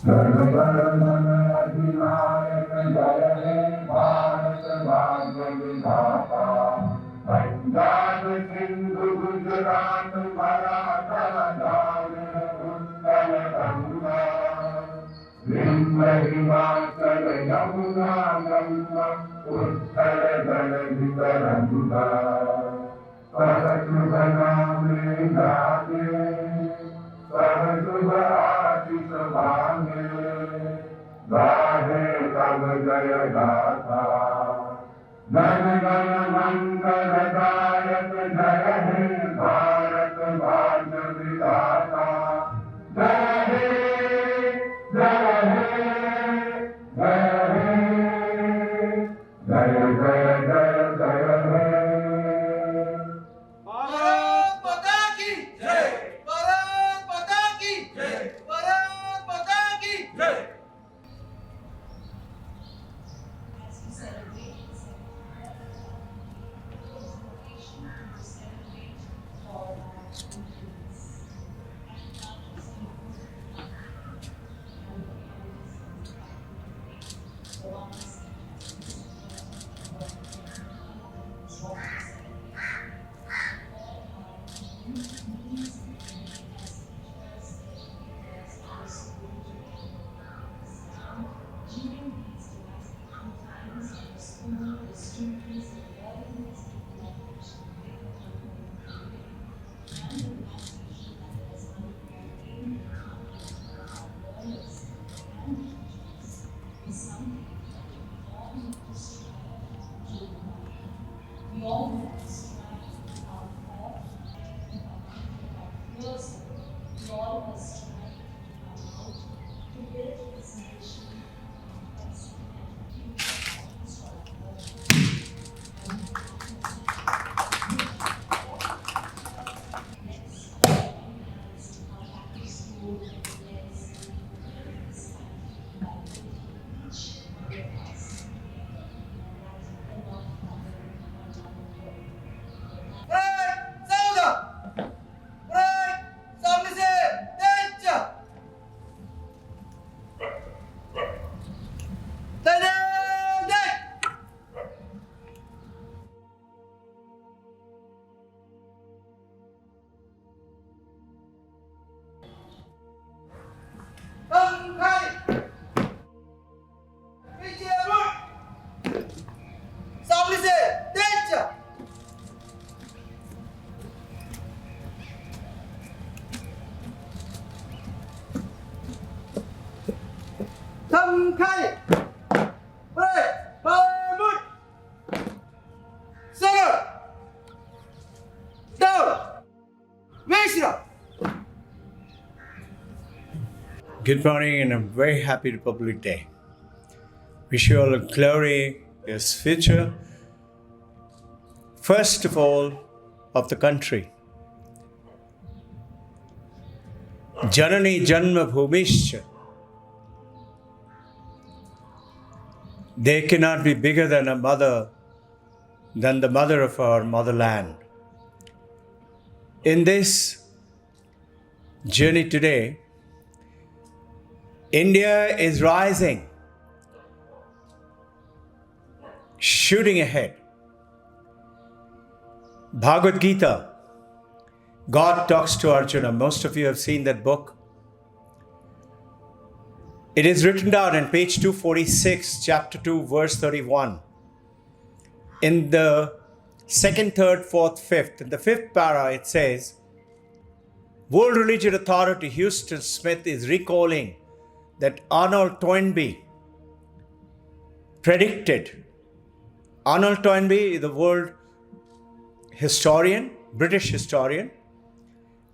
सर्वधर्म अधिनायक जय हे भारत भाग्य विधाता। पंजाब सिंधु गुजरात मराठा द्राविड़ उत्कल गंगा। विंध्य हिमाचल यमुना गंगा उत्कल जलधि तरंगा। सहस्र नामे गावे सहस्र आशीष मांगे। गाहे तब जय गाथा जन गण मंगलदायक जय हे भारत भाग्य विधाता। जय हे जय हे जय हे जय जय जय जय हे। भारत माता की जय। भारत माता की जय। भारत माता की जय। Good morning and a very happy Republic Day. Wish you all a glorious future. First of all, of the country. Janani Janma Bhumishcha. They cannot be bigger than the mother of our motherland. In this journey today, India is rising, shooting ahead. Bhagavad Gita, God talks to Arjuna. Most of you have seen that book. It is written down in page 246, chapter 2, verse 31. In the second, third, fourth, fifth, in the fifth para, it says, World Religion Authority Huston Smith is recalling that Arnold Toynbee predicted. Arnold Toynbee is the world historian, British historian,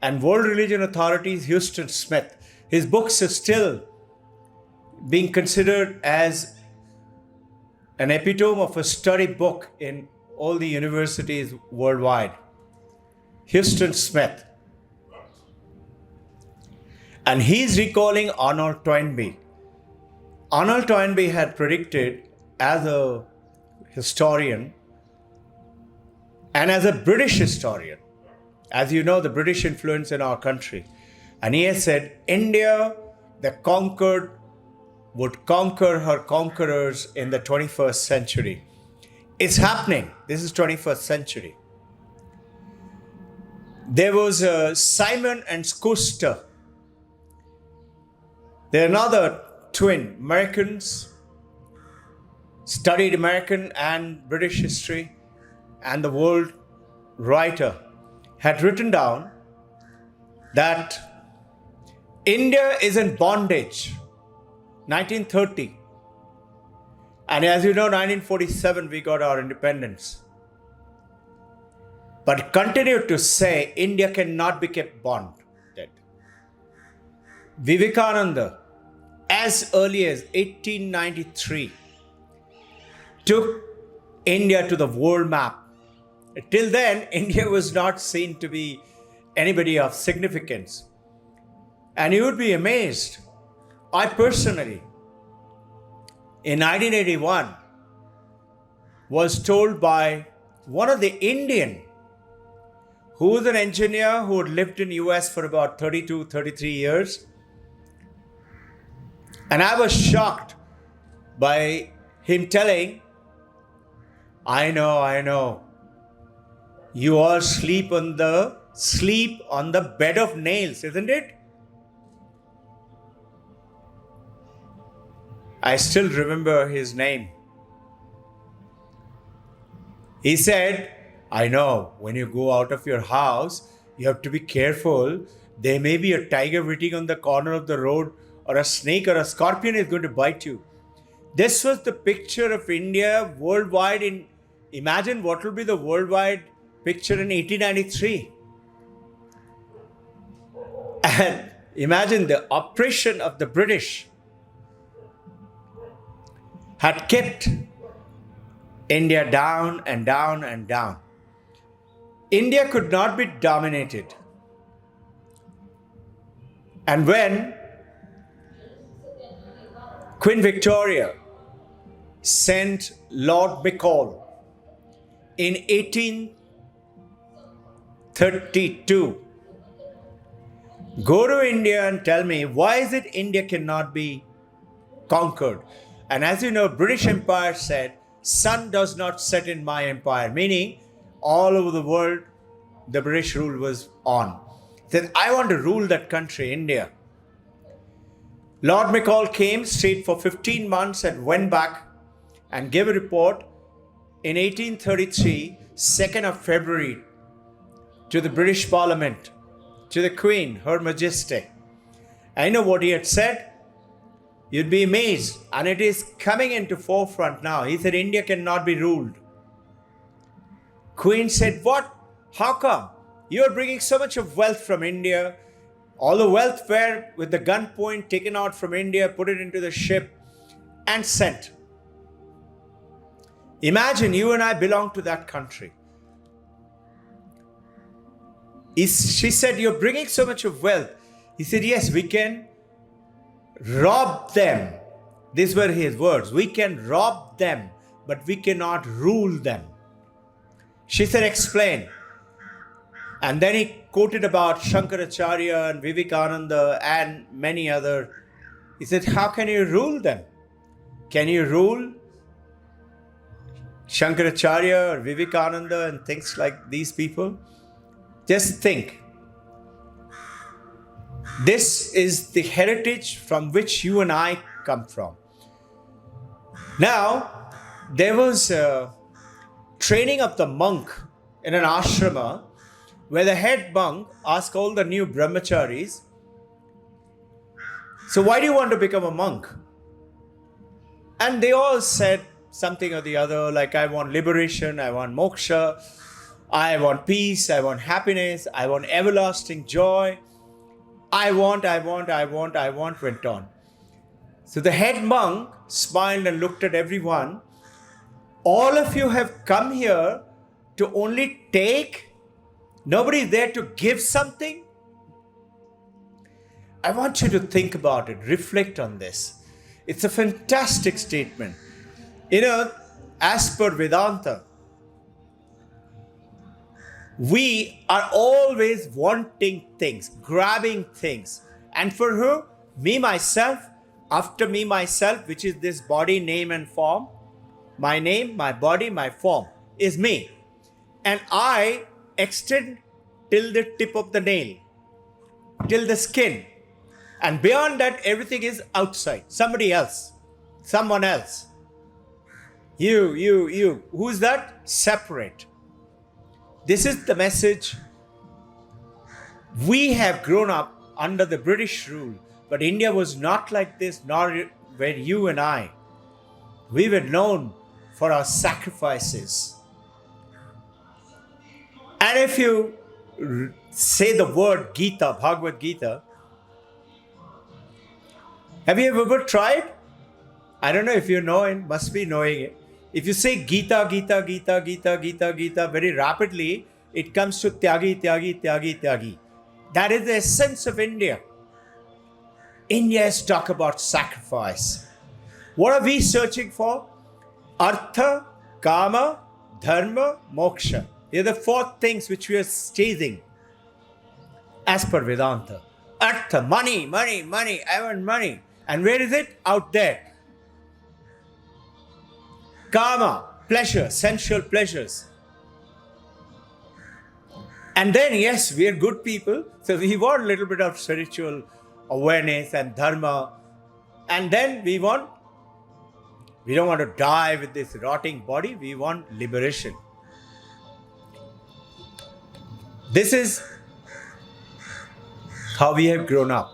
and World Religion Authority's Huston Smith. His books are still being considered as an epitome of a study book in all the universities worldwide. Huston Smith. And he's recalling Arnold Toynbee. Arnold Toynbee had predicted as a historian and as a British historian, as you know, the British influence in our country. And he has said, India, the conquered would conquer her conquerors in the 21st century. It's happening. This is 21st century. There was Simon and Schuster. They're another twin Americans, studied American and British history, and the world writer had written down that India is in bondage, 1930. And as you know, 1947 we got our independence. But continued to say India cannot be kept bonded. Vivekananda, as early as 1893, took India to the world map. Till then, India was not seen to be anybody of significance. And you would be amazed. I personally, in 1981, was told by one of the Indian who was an engineer who had lived in US for about 32, 33 years. And I was shocked by him telling, I know, you all sleep on the bed of nails, isn't it? I still remember his name. He said, I know, when you go out of your house, you have to be careful. There may be a tiger waiting on the corner of the road, or a snake or a scorpion is going to bite you. This was the picture of India worldwide. Imagine what will be the worldwide picture in 1893. And imagine the oppression of the British had kept India down and down and down. India could not be dominated. And when Queen Victoria sent Lord Macaulay in 1832, go to India and tell me, why is it India cannot be conquered? And as you know, British Empire said, sun does not set in my empire, meaning all over the world, the British rule was on. He said, I want to rule that country, India. Lord Macaulay came, stayed for 15 months and went back and gave a report in 1833, 2nd of February, to the British Parliament, to the Queen, Her Majesty. I know what he had said. You'd be amazed. And it is coming into forefront now. He said, India cannot be ruled. Queen said, what? How come? You are bringing so much of wealth from India. All the wealth were with the gunpoint taken out from India, put it into the ship and sent. Imagine you and I belong to that country. She said, you're bringing so much of wealth. He said, yes, we can rob them. These were his words. We can rob them, but we cannot rule them. She said, explain. And then he quoted about Shankaracharya and Vivekananda and many other. He said, how can you rule them? Can you rule Shankaracharya or Vivekananda and things like these people? Just think. This is the heritage from which you and I come from. Now, there was a training of the monk in an ashrama where the head monk asked all the new brahmacharis, so why do you want to become a monk? And they all said something or the other, like, I want liberation, I want moksha, I want peace, I want happiness, I want everlasting joy. I want, went on. So the head monk smiled and looked at everyone. All of you have come here to only take? Nobody is there to give something? I want you to think about it, reflect on this. It's a fantastic statement. You know, as per Vedanta, we are always wanting things, grabbing things. And for who? Me, myself, after me, myself, which is this body, name and form. My name, my body, my form is me. And I extend till the tip of the nail, till the skin. And beyond that, everything is outside. Somebody else. Someone else. You. Who's that? Separate. This is the message. We have grown up under the British rule, but India was not like this, nor were you and I. We were known for our sacrifices. And if you say the word Gita, Bhagavad Gita, have you ever tried? I don't know if you know it, must be knowing it. If you say Gita, Gita, Gita, Gita, Gita, Gita very rapidly, it comes to Tyagi, Tyagi, Tyagi, Tyagi. That is the essence of India. India is talk about sacrifice. What are we searching for? Artha, Kama, Dharma, Moksha. These are the four things which we are chasing as per Vedanta. Artha, money, money, money, I want money. And where is it? Out there. Kama, pleasure, sensual pleasures. And then, yes, we are good people, so we want a little bit of spiritual awareness and dharma. And then we don't want to die with this rotting body, we want liberation. This is how we have grown up.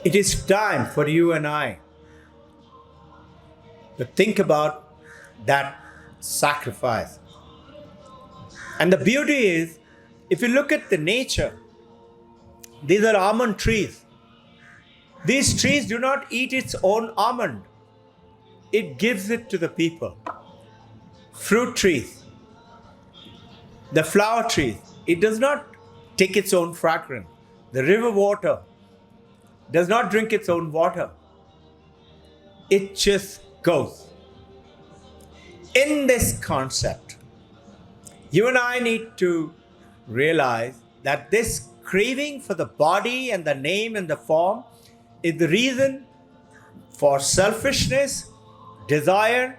It is time for you and I to think about that sacrifice. And the beauty is, if you look at the nature, these are almond trees. These trees do not eat its own almond. It gives it to the people. Fruit trees, the flower trees, it does not take its own fragrance. The river water does not drink its own water. It just goes. In this concept, you and I need to realize that this craving for the body and the name and the form is the reason for selfishness, desire,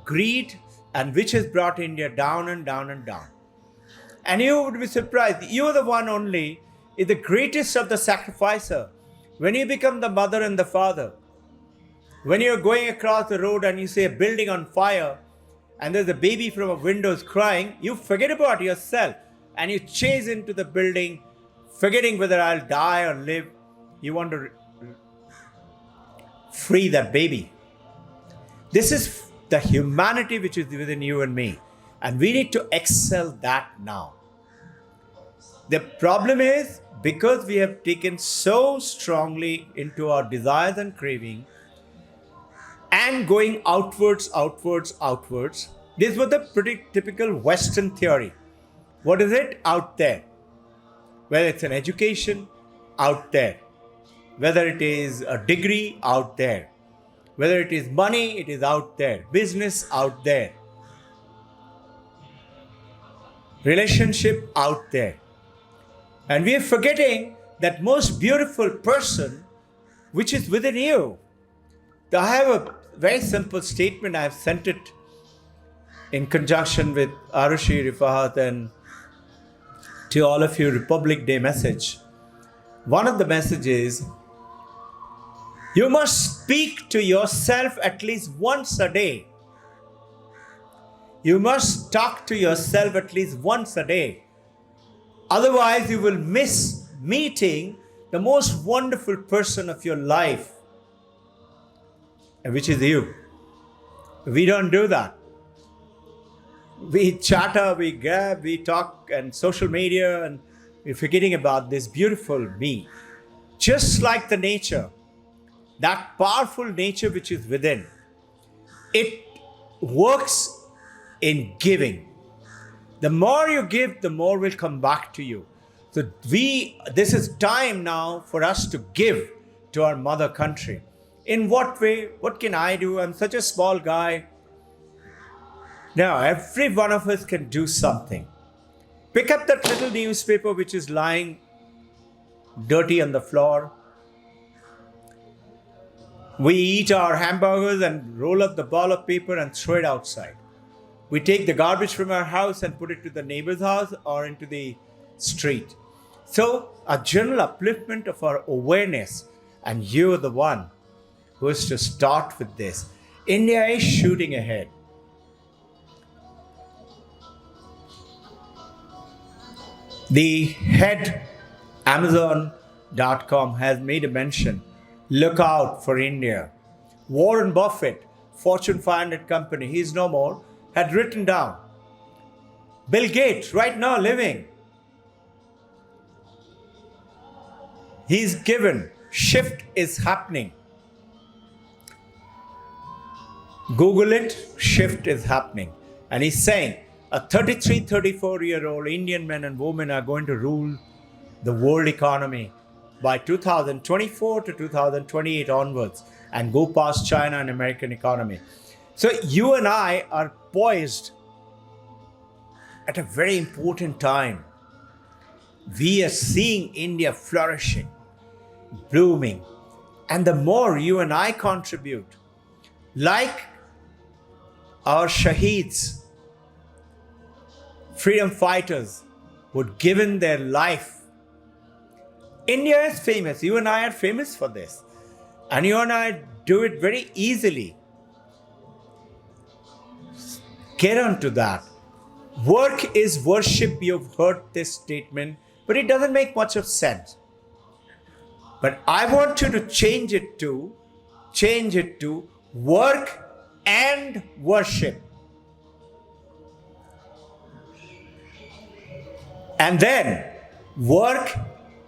greed, and which has brought India down and down and down. And you would be surprised, you are the one only, is the greatest of the sacrificer. When you become the mother and the father, when you're going across the road and you see a building on fire, and there's a baby from a window crying, you forget about yourself and you chase into the building, forgetting whether I'll die or live. You want to free that baby. This is the humanity which is within you and me, and we need to excel that now. The problem is, because we have taken so strongly into our desires and craving, and going outwards. This was the pretty typical Western theory. What is it? Out there. Whether it's an education, out there. Whether it is a degree, out there. Whether it is money, it is out there. Business, out there. Relationship, out there. And we are forgetting that most beautiful person which is within you. I have a very simple statement. I have sent it in conjunction with Arushi, Rifahat, and to all of you, Republic Day message. One of the messages, you must speak to yourself at least once a day. You must talk to yourself at least once a day. Otherwise, you will miss meeting the most wonderful person of your life, which is you. We don't do that. We chatter, we grab, we talk, and social media, and we're forgetting about this beautiful me. Just like the nature, that powerful nature which is within, it works in giving. The more you give, the more will come back to you. So this is time now for us to give to our mother country. In what way? What can I do? I'm such a small guy. Now, every one of us can do something. Pick up that little newspaper which is lying dirty on the floor. We eat our hamburgers and roll up the ball of paper and throw it outside. We take the garbage from our house and put it to the neighbor's house or into the street. So, a general upliftment of our awareness, and you're the one who is to start with this. India is shooting ahead. The head Amazon.com has made a mention. Look out for India. Warren Buffett, Fortune 500 company, he's no more, had written down. Bill Gates, right now living. He's given, shift is happening. Google it, shift is happening. And he's saying a 33, 34-year-old Indian men and women are going to rule the world economy by 2024 to 2028 onwards and go past China and American economy. So you and I are poised at a very important time. We are seeing India flourishing, blooming. And the more you and I contribute, like our shaheeds, freedom fighters who'd given their life. India is famous. You and I are famous for this. And you and I do it very easily. Get on to that. Work is worship. You've heard this statement, but it doesn't make much of sense. But I want you to change it to work and worship. And then work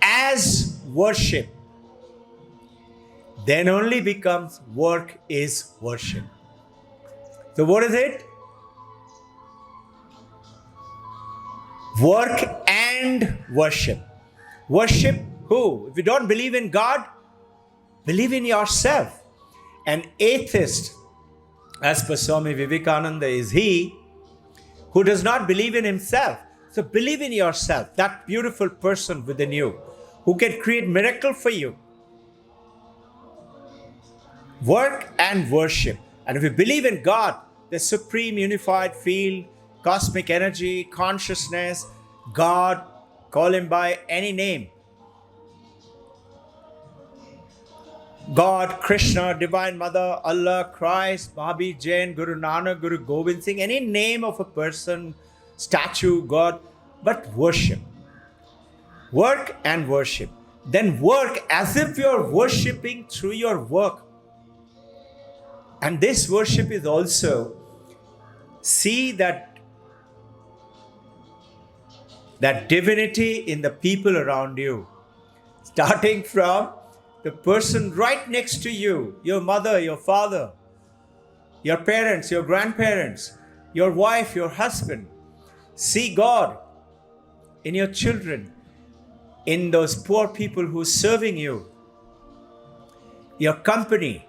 as worship. Then only becomes work is worship. So what is it? Work and worship. Worship who? If you don't believe in God, believe in yourself. An atheist, as per Swami Vivekananda, is he who does not believe in himself. So believe in yourself, that beautiful person within you who can create miracle for you. Work and worship. And if you believe in God, the supreme unified field, cosmic energy, consciousness, God, call him by any name. God, Krishna, Divine Mother, Allah, Christ, Mahabir Jain, Guru Nanak, Guru Gobind Singh, any name of a person, statue, God, but worship. Work and worship. Then work as if you're worshipping through your work. And this worship is also, see that divinity in the people around you. Starting from the person right next to you, your mother, your father, your parents, your grandparents, your wife, your husband. See God in your children, in those poor people who are serving you, your company,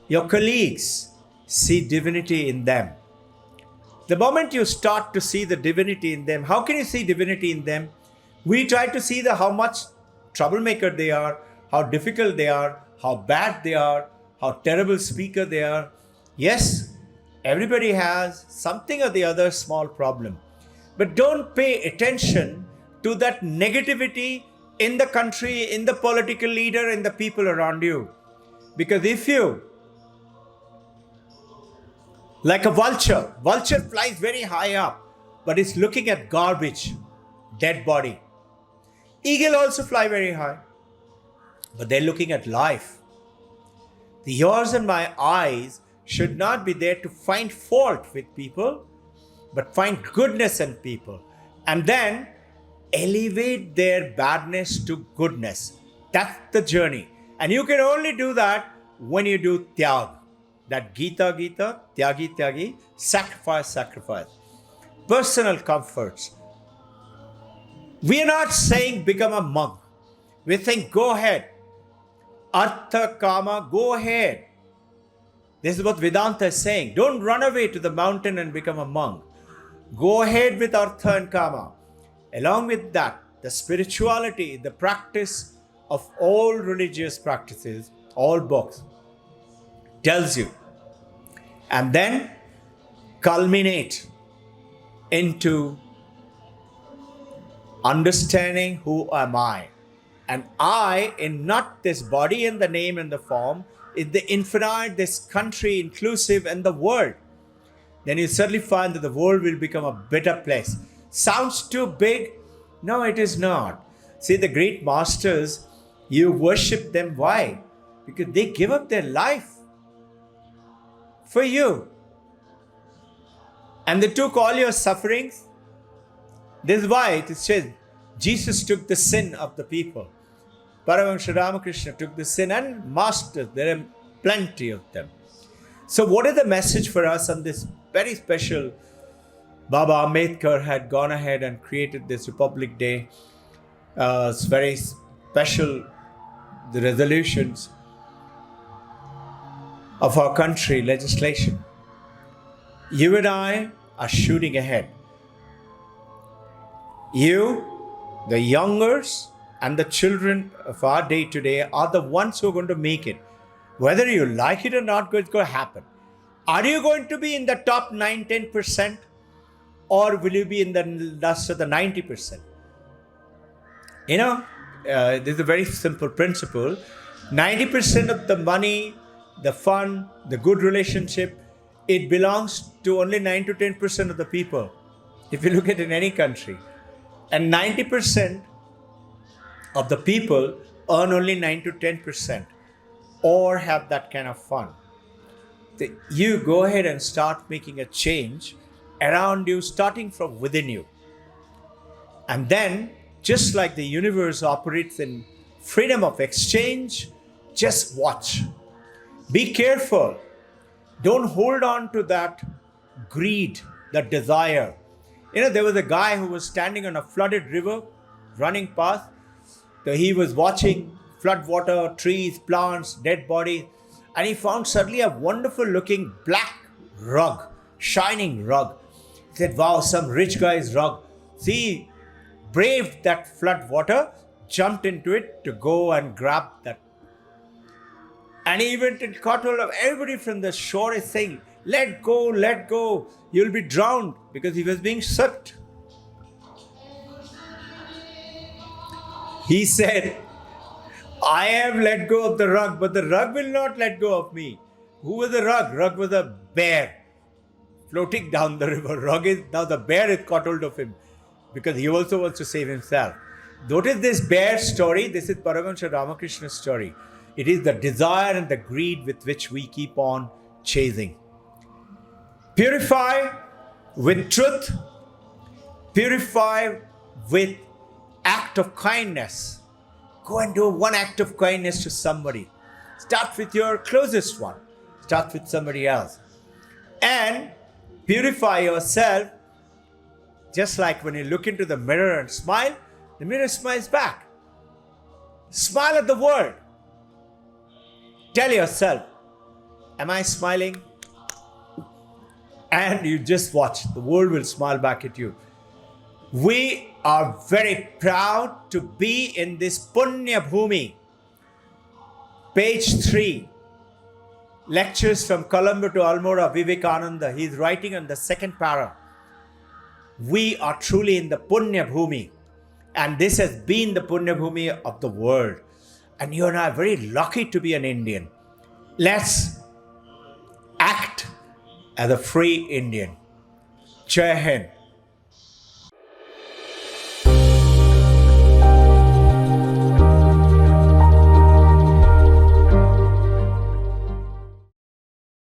your colleagues. See divinity in them. The moment you start to see the divinity in them, how can you see divinity in them? We try to see how much troublemaker they are, how difficult they are, how bad they are, how terrible speaker they are. Yes, everybody has something or the other small problem. But don't pay attention to that negativity in the country, in the political leader, in the people around you. Because if you, like a vulture flies very high up, but it's looking at garbage, dead body. Eagle also fly very high, but they're looking at life. Yours and my eyes should not be there to find fault with people, but find goodness in people. And then elevate their badness to goodness. That's the journey. And you can only do that when you do tyag. That Gita, tyagi, sacrifice. Personal comforts. We are not saying become a monk. We're saying go ahead. Artha, kama, go ahead. This is what Vedanta is saying. Don't run away to the mountain and become a monk. Go ahead with Artha and Kama. Along with that, the spirituality, the practice of all religious practices, all books. tells you. And then culminate into understanding who am I. And I, in not this body and the name and the form, is the infinite, this country, inclusive, and the world. Then you certainly find that the world will become a better place. Sounds too big? No, it is not. See, the great masters, you worship them. Why? Because they give up their life for you. And they took all your sufferings. This is why it says Jesus took the sin of the people. Paramahansa Ramakrishna took the sin, and masters, there are plenty of them. So what is the message for us on this very special? Baba Ambedkar had gone ahead and created this Republic Day. It's very special, the resolutions of our country, legislation. You and I are shooting ahead. You, the youngers, and the children of our day today are the ones who are going to make it. Whether you like it or not, it's going to happen. Are you going to be in the top 9-10%? Or will you be in the dust of the 90%? You know, this is a very simple principle. 90% of the money, the fun, the good relationship, it belongs to only 9 to 10% of the people. If you look at it in any country. And 90% of the people earn only 9 to 10% or have that kind of fun. You go ahead and start making a change around you, starting from within you. And then, just like the universe operates in freedom of exchange, just watch. Be careful. Don't hold on to that greed, that desire. You know, there was a guy who was standing on a flooded river, running past. So he was watching flood water, trees, plants, dead bodies, and he found suddenly a wonderful looking black rug, shining rug. He said, wow, some rich guy's rug. See, braved that flood water, jumped into it to go and grab that. And he went and caught hold of everybody from the shore is saying, let go, you'll be drowned, because he was being sucked. He said, I have let go of the rug, but the rug will not let go of me. Who was the rug? Rug was a bear floating down the river. Now the bear has caught hold of him because he also wants to save himself. Notice this bear story. This is Paramahansa Ramakrishna's story. It is the desire and the greed with which we keep on chasing. Purify with truth. Purify with act of kindness. Go and do one act of kindness to somebody. Start with your closest one. Start with somebody else. And purify yourself, just like when you look into the mirror and smile, the mirror smiles back. Smile at the world. Tell yourself, am I smiling? And you just watch. The world will smile back at you. We are very proud to be in this Punya Bhumi. Page 3. Lectures from Colombo to Almora, Vivekananda. He is writing on the second para. We are truly in the Punya Bhumi. And this has been the Punya Bhumi of the world. And you and I are very lucky to be an Indian. Let's act as a free Indian. Jai Hind.